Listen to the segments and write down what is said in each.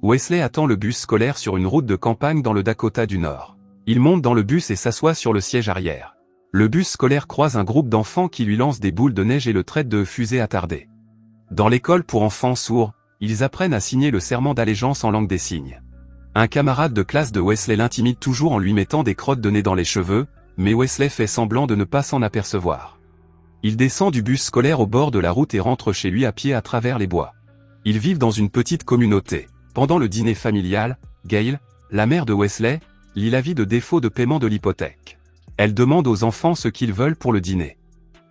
Wesley attend le bus scolaire sur une route de campagne dans le Dakota du Nord. Il monte dans le bus et s'assoit sur le siège arrière. Le bus scolaire croise un groupe d'enfants qui lui lancent des boules de neige et le traitent de fusée attardée. Dans l'école pour enfants sourds, ils apprennent à signer le serment d'allégeance en langue des signes. Un camarade de classe de Wesley l'intimide toujours en lui mettant des crottes de nez dans les cheveux, mais Wesley fait semblant de ne pas s'en apercevoir. Il descend du bus scolaire au bord de la route et rentre chez lui à pied à travers les bois. Ils vivent dans une petite communauté. Pendant le dîner familial, Gail, la mère de Wesley, lit l'avis de défaut de paiement de l'hypothèque. Elle demande aux enfants ce qu'ils veulent pour le dîner.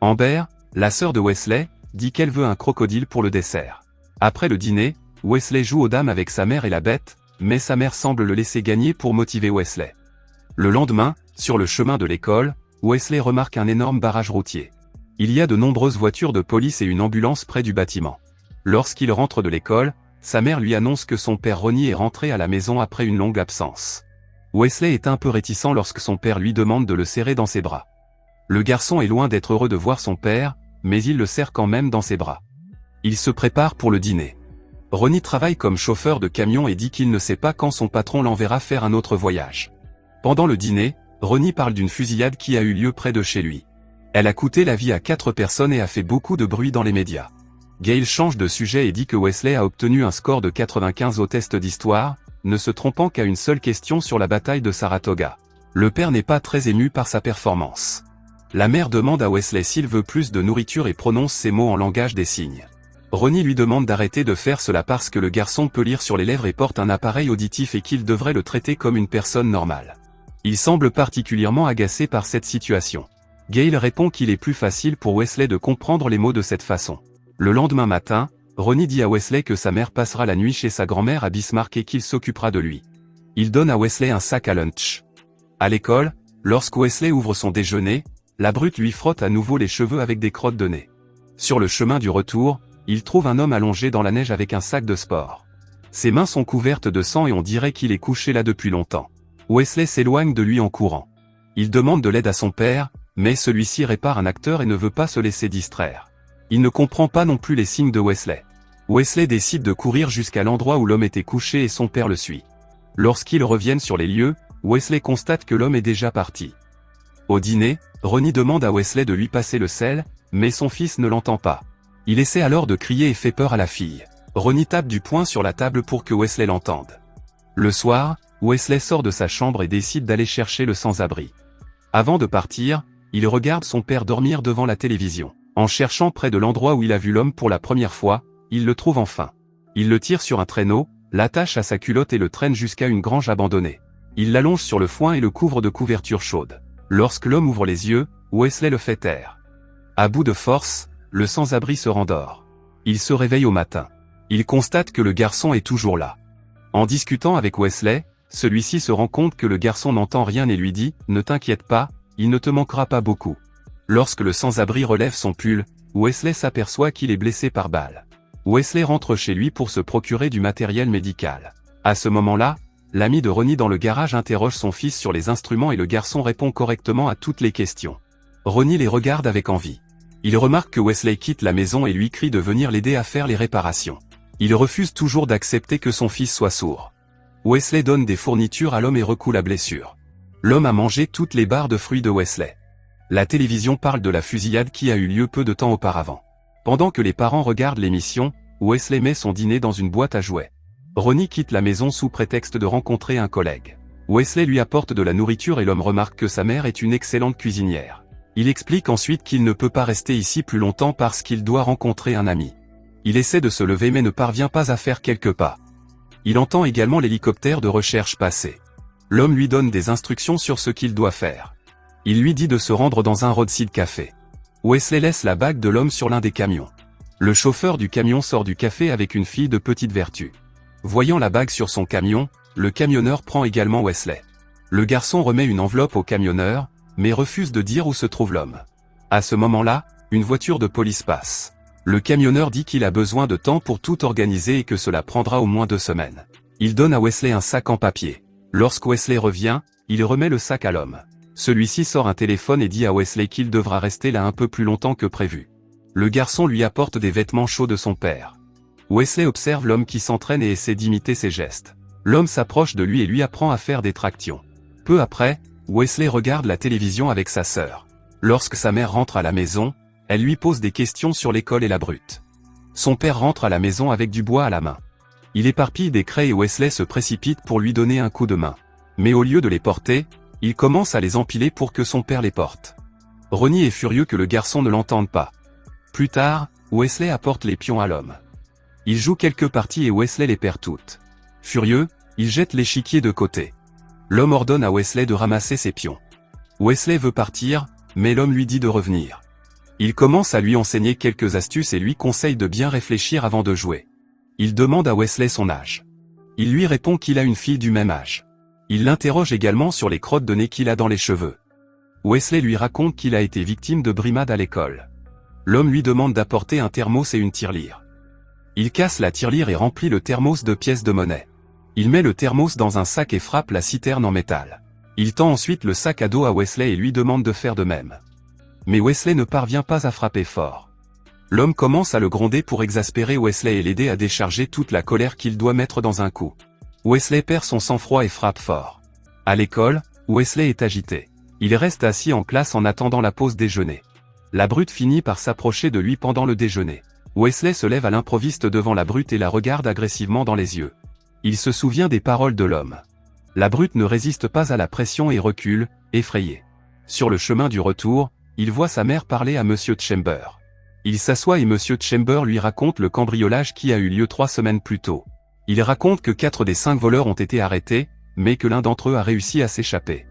Amber, la sœur de Wesley, dit qu'elle veut un crocodile pour le dessert. Après le dîner, Wesley joue aux dames avec sa mère et la bête, mais sa mère semble le laisser gagner pour motiver Wesley. Le lendemain, sur le chemin de l'école, Wesley remarque un énorme barrage routier. Il y a de nombreuses voitures de police et une ambulance près du bâtiment. Lorsqu'il rentre de l'école, sa mère lui annonce que son père Ronnie est rentré à la maison après une longue absence. Wesley est un peu réticent lorsque son père lui demande de le serrer dans ses bras. Le garçon est loin d'être heureux de voir son père, mais il le serre quand même dans ses bras. Il se prépare pour le dîner. Ronnie travaille comme chauffeur de camion et dit qu'il ne sait pas quand son patron l'enverra faire un autre voyage. Pendant le dîner, Ronnie parle d'une fusillade qui a eu lieu près de chez lui. Elle a coûté la vie à 4 personnes et a fait beaucoup de bruit dans les médias. Gail change de sujet et dit que Wesley a obtenu un score de 95 au test d'histoire, ne se trompant qu'à une seule question sur la bataille de Saratoga. Le père n'est pas très ému par sa performance. La mère demande à Wesley s'il veut plus de nourriture et prononce ces mots en langage des signes. Ronnie lui demande d'arrêter de faire cela parce que le garçon peut lire sur les lèvres et porte un appareil auditif et qu'il devrait le traiter comme une personne normale. Il semble particulièrement agacé par cette situation. Gail répond qu'il est plus facile pour Wesley de comprendre les mots de cette façon. Le lendemain matin, Ronnie dit à Wesley que sa mère passera la nuit chez sa grand-mère à Bismarck et qu'il s'occupera de lui. Il donne à Wesley un sac à lunch. À l'école, lorsque Wesley ouvre son déjeuner, la brute lui frotte à nouveau les cheveux avec des crottes de nez. Sur le chemin du retour, il trouve un homme allongé dans la neige avec un sac de sport. Ses mains sont couvertes de sang et on dirait qu'il est couché là depuis longtemps. Wesley s'éloigne de lui en courant. Il demande de l'aide à son père, mais celui-ci répare un acteur et ne veut pas se laisser distraire. Il ne comprend pas non plus les signes de Wesley. Wesley décide de courir jusqu'à l'endroit où l'homme était couché et son père le suit. Lorsqu'ils reviennent sur les lieux, Wesley constate que l'homme est déjà parti. Au dîner, Ronnie demande à Wesley de lui passer le sel, mais son fils ne l'entend pas. Il essaie alors de crier et fait peur à la fille. Ronnie tape du poing sur la table pour que Wesley l'entende. Le soir, Wesley sort de sa chambre et décide d'aller chercher le sans-abri. Avant de partir, il regarde son père dormir devant la télévision. En cherchant près de l'endroit où il a vu l'homme pour la première fois, il le trouve enfin. Il le tire sur un traîneau, l'attache à sa culotte et le traîne jusqu'à une grange abandonnée. Il l'allonge sur le foin et le couvre de couvertures chaudes. Lorsque l'homme ouvre les yeux, Wesley le fait taire. À bout de force, le sans-abri se rendort. Il se réveille au matin. Il constate que le garçon est toujours là. En discutant avec Wesley, celui-ci se rend compte que le garçon n'entend rien et lui dit « Ne t'inquiète pas, il ne te manquera pas beaucoup ». Lorsque le sans-abri relève son pull, Wesley s'aperçoit qu'il est blessé par balle. Wesley rentre chez lui pour se procurer du matériel médical. À ce moment-là, l'ami de Ronnie dans le garage interroge son fils sur les instruments et le garçon répond correctement à toutes les questions. Ronnie les regarde avec envie. Il remarque que Wesley quitte la maison et lui crie de venir l'aider à faire les réparations. Il refuse toujours d'accepter que son fils soit sourd. Wesley donne des fournitures à l'homme et recoue la blessure. L'homme a mangé toutes les barres de fruits de Wesley. La télévision parle de la fusillade qui a eu lieu peu de temps auparavant. Pendant que les parents regardent l'émission, Wesley met son dîner dans une boîte à jouets. Ronnie quitte la maison sous prétexte de rencontrer un collègue. Wesley lui apporte de la nourriture et l'homme remarque que sa mère est une excellente cuisinière. Il explique ensuite qu'il ne peut pas rester ici plus longtemps parce qu'il doit rencontrer un ami. Il essaie de se lever mais ne parvient pas à faire quelques pas. Il entend également l'hélicoptère de recherche passer. L'homme lui donne des instructions sur ce qu'il doit faire. Il lui dit de se rendre dans un roadside café. Wesley laisse la bague de l'homme sur l'un des camions. Le chauffeur du camion sort du café avec une fille de petite vertu. Voyant la bague sur son camion, le camionneur prend également Wesley. Le garçon remet une enveloppe au camionneur, mais refuse de dire où se trouve l'homme. À ce moment-là, une voiture de police passe. Le camionneur dit qu'il a besoin de temps pour tout organiser et que cela prendra au moins 2 semaines. Il donne à Wesley un sac en papier. Lorsque Wesley revient, il remet le sac à l'homme. Celui-ci sort un téléphone et dit à Wesley qu'il devra rester là un peu plus longtemps que prévu. Le garçon lui apporte des vêtements chauds de son père. Wesley observe l'homme qui s'entraîne et essaie d'imiter ses gestes. L'homme s'approche de lui et lui apprend à faire des tractions. Peu après, Wesley regarde la télévision avec sa sœur. Lorsque sa mère rentre à la maison, elle lui pose des questions sur l'école et la brute. Son père rentre à la maison avec du bois à la main. Il éparpille des craies et Wesley se précipite pour lui donner un coup de main. Mais au lieu de les porter, il commence à les empiler pour que son père les porte. Ronnie est furieux que le garçon ne l'entende pas. Plus tard, Wesley apporte les pions à l'homme. Il joue quelques parties et Wesley les perd toutes. Furieux, il jette l'échiquier de côté. L'homme ordonne à Wesley de ramasser ses pions. Wesley veut partir, mais l'homme lui dit de revenir. Il commence à lui enseigner quelques astuces et lui conseille de bien réfléchir avant de jouer. Il demande à Wesley son âge. Il lui répond qu'il a une fille du même âge. Il l'interroge également sur les crottes de nez qu'il a dans les cheveux. Wesley lui raconte qu'il a été victime de brimades à l'école. L'homme lui demande d'apporter un thermos et une tirelire. Il casse la tirelire et remplit le thermos de pièces de monnaie. Il met le thermos dans un sac et frappe la citerne en métal. Il tend ensuite le sac à dos à Wesley et lui demande de faire de même. Mais Wesley ne parvient pas à frapper fort. L'homme commence à le gronder pour exaspérer Wesley et l'aider à décharger toute la colère qu'il doit mettre dans un coup. Wesley perd son sang-froid et frappe fort. À l'école, Wesley est agité. Il reste assis en classe en attendant la pause déjeuner. La brute finit par s'approcher de lui pendant le déjeuner. Wesley se lève à l'improviste devant la brute et la regarde agressivement dans les yeux. Il se souvient des paroles de l'homme. La brute ne résiste pas à la pression et recule, effrayée. Sur le chemin du retour, il voit sa mère parler à Monsieur Chamber. Il s'assoit et Monsieur Chamber lui raconte le cambriolage qui a eu lieu 3 semaines plus tôt. Il raconte que 4 des 5 voleurs ont été arrêtés, mais que l'un d'entre eux a réussi à s'échapper.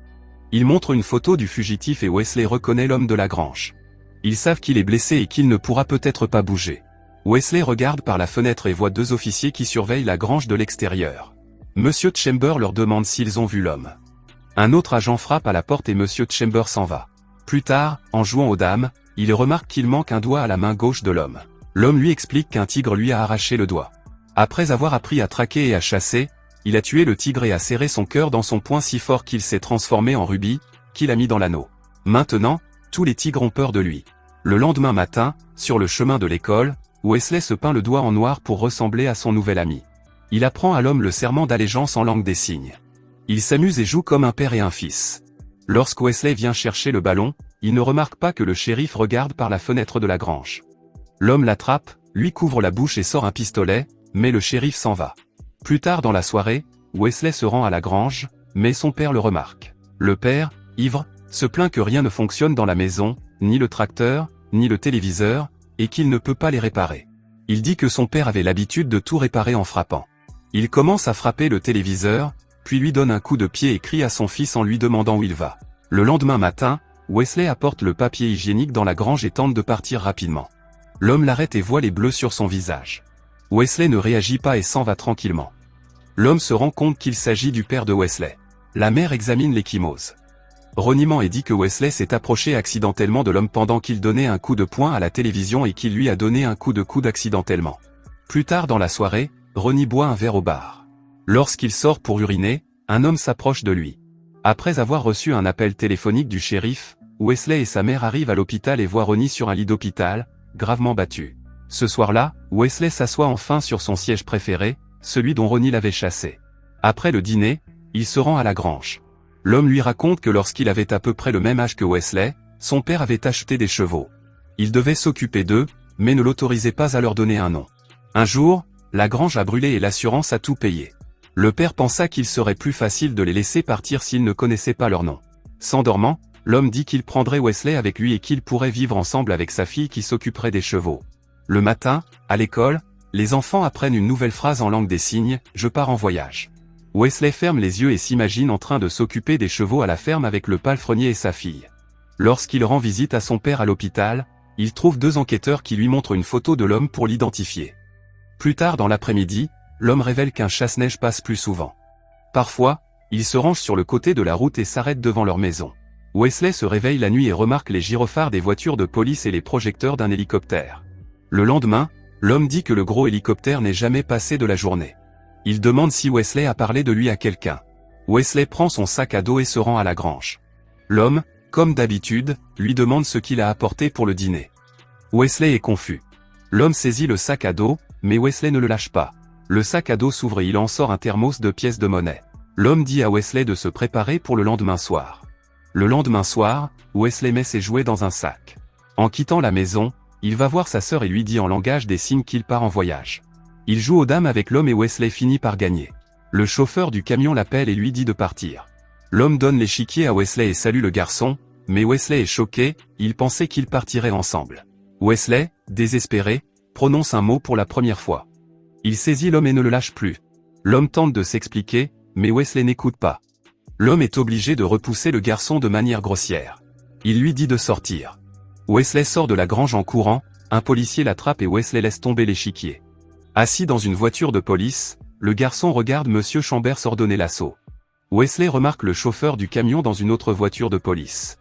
Il montre une photo du fugitif et Wesley reconnaît l'homme de la grange. Ils savent qu'il est blessé et qu'il ne pourra peut-être pas bouger. Wesley regarde par la fenêtre et voit 2 officiers qui surveillent la grange de l'extérieur. Monsieur Chamber leur demande s'ils ont vu l'homme. Un autre agent frappe à la porte et Monsieur Chamber s'en va. Plus tard, en jouant aux dames, il remarque qu'il manque un doigt à la main gauche de l'homme. L'homme lui explique qu'un tigre lui a arraché le doigt. Après avoir appris à traquer et à chasser, il a tué le tigre et a serré son cœur dans son poing si fort qu'il s'est transformé en rubis, qu'il a mis dans l'anneau. Maintenant, tous les tigres ont peur de lui. Le lendemain matin, sur le chemin de l'école, Wesley se peint le doigt en noir pour ressembler à son nouvel ami. Il apprend à l'homme le serment d'allégeance en langue des signes. Il s'amuse et joue comme un père et un fils. Lorsque Wesley vient chercher le ballon, il ne remarque pas que le shérif regarde par la fenêtre de la grange. L'homme l'attrape, lui couvre la bouche et sort un pistolet, mais le shérif s'en va. Plus tard dans la soirée, Wesley se rend à la grange, mais son père le remarque. Le père, ivre, se plaint que rien ne fonctionne dans la maison, ni le tracteur, ni le téléviseur, et qu'il ne peut pas les réparer. Il dit que son père avait l'habitude de tout réparer en frappant. Il commence à frapper le téléviseur, puis lui donne un coup de pied et crie à son fils en lui demandant où il va. Le lendemain matin, Wesley apporte le papier hygiénique dans la grange et tente de partir rapidement. L'homme l'arrête et voit les bleus sur son visage. Wesley ne réagit pas et s'en va tranquillement. L'homme se rend compte qu'il s'agit du père de Wesley. La mère examine l'ecchymose. Roniment et dit que Wesley s'est approché accidentellement de l'homme pendant qu'il donnait un coup de poing à la télévision et qu'il lui a donné un coup de coude accidentellement. Plus tard dans la soirée, Ronnie boit un verre au bar. Lorsqu'il sort pour uriner, un homme s'approche de lui. Après avoir reçu un appel téléphonique du shérif, Wesley et sa mère arrivent à l'hôpital et voient Ronnie sur un lit d'hôpital, gravement battu. Ce soir-là, Wesley s'assoit enfin sur son siège préféré, celui dont Ronnie l'avait chassé. Après le dîner, il se rend à la grange. L'homme lui raconte que lorsqu'il avait à peu près le même âge que Wesley, son père avait acheté des chevaux. Il devait s'occuper d'eux, mais ne l'autorisait pas à leur donner un nom. Un jour, la grange a brûlé et l'assurance a tout payé. Le père pensa qu'il serait plus facile de les laisser partir s'ils ne connaissaient pas leur nom. S'endormant, l'homme dit qu'il prendrait Wesley avec lui et qu'ils pourraient vivre ensemble avec sa fille qui s'occuperait des chevaux. Le matin, à l'école, les enfants apprennent une nouvelle phrase en langue des signes, « Je pars en voyage ». Wesley ferme les yeux et s'imagine en train de s'occuper des chevaux à la ferme avec le palefrenier et sa fille. Lorsqu'il rend visite à son père à l'hôpital, il trouve 2 enquêteurs qui lui montrent une photo de l'homme pour l'identifier. Plus tard dans l'après-midi, l'homme révèle qu'un chasse-neige passe plus souvent. Parfois, il se range sur le côté de la route et s'arrête devant leur maison. Wesley se réveille la nuit et remarque les gyrophares des voitures de police et les projecteurs d'un hélicoptère. Le lendemain, l'homme dit que le gros hélicoptère n'est jamais passé de la journée. Il demande si Wesley a parlé de lui à quelqu'un. Wesley prend son sac à dos et se rend à la grange. L'homme, comme d'habitude, lui demande ce qu'il a apporté pour le dîner. Wesley est confus. L'homme saisit le sac à dos, Mais Wesley ne le lâche pas. Le sac à dos s'ouvre et il en sort un thermos de pièces de monnaie. L'homme dit à Wesley de se préparer pour le lendemain soir. Le lendemain soir, Wesley met ses jouets dans un sac. En quittant la maison, il va voir sa sœur et lui dit en langage des signes qu'il part en voyage. Il joue aux dames avec l'homme et Wesley finit par gagner. Le chauffeur du camion l'appelle et lui dit de partir. L'homme donne l'échiquier à Wesley et salue le garçon, mais Wesley est choqué, il pensait qu'ils partiraient ensemble. Wesley, désespéré, prononce un mot pour la première fois. Il saisit l'homme et ne le lâche plus. L'homme tente de s'expliquer, mais Wesley n'écoute pas. L'homme est obligé de repousser le garçon de manière grossière. Il lui dit de sortir. Wesley sort de la grange en courant, un policier l'attrape et Wesley laisse tomber l'échiquier. Assis dans une voiture de police, le garçon regarde Monsieur Chambers ordonner l'assaut. Wesley remarque le chauffeur du camion dans une autre voiture de police.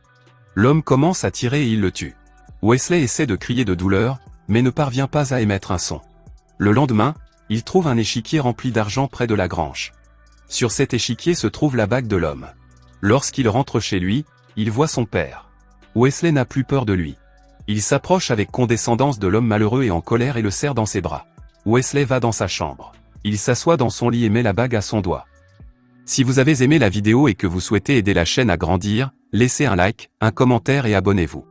L'homme commence à tirer et il le tue. Wesley essaie de crier de douleur, mais ne parvient pas à émettre un son. Le lendemain, il trouve un échiquier rempli d'argent près de la grange. Sur cet échiquier se trouve la bague de l'homme. Lorsqu'il rentre chez lui, il voit son père. Wesley n'a plus peur de lui. Il s'approche avec condescendance de l'homme malheureux et en colère et le serre dans ses bras. Wesley va dans sa chambre. Il s'assoit dans son lit et met la bague à son doigt. Si vous avez aimé la vidéo et que vous souhaitez aider la chaîne à grandir, laissez un like, un commentaire et abonnez-vous.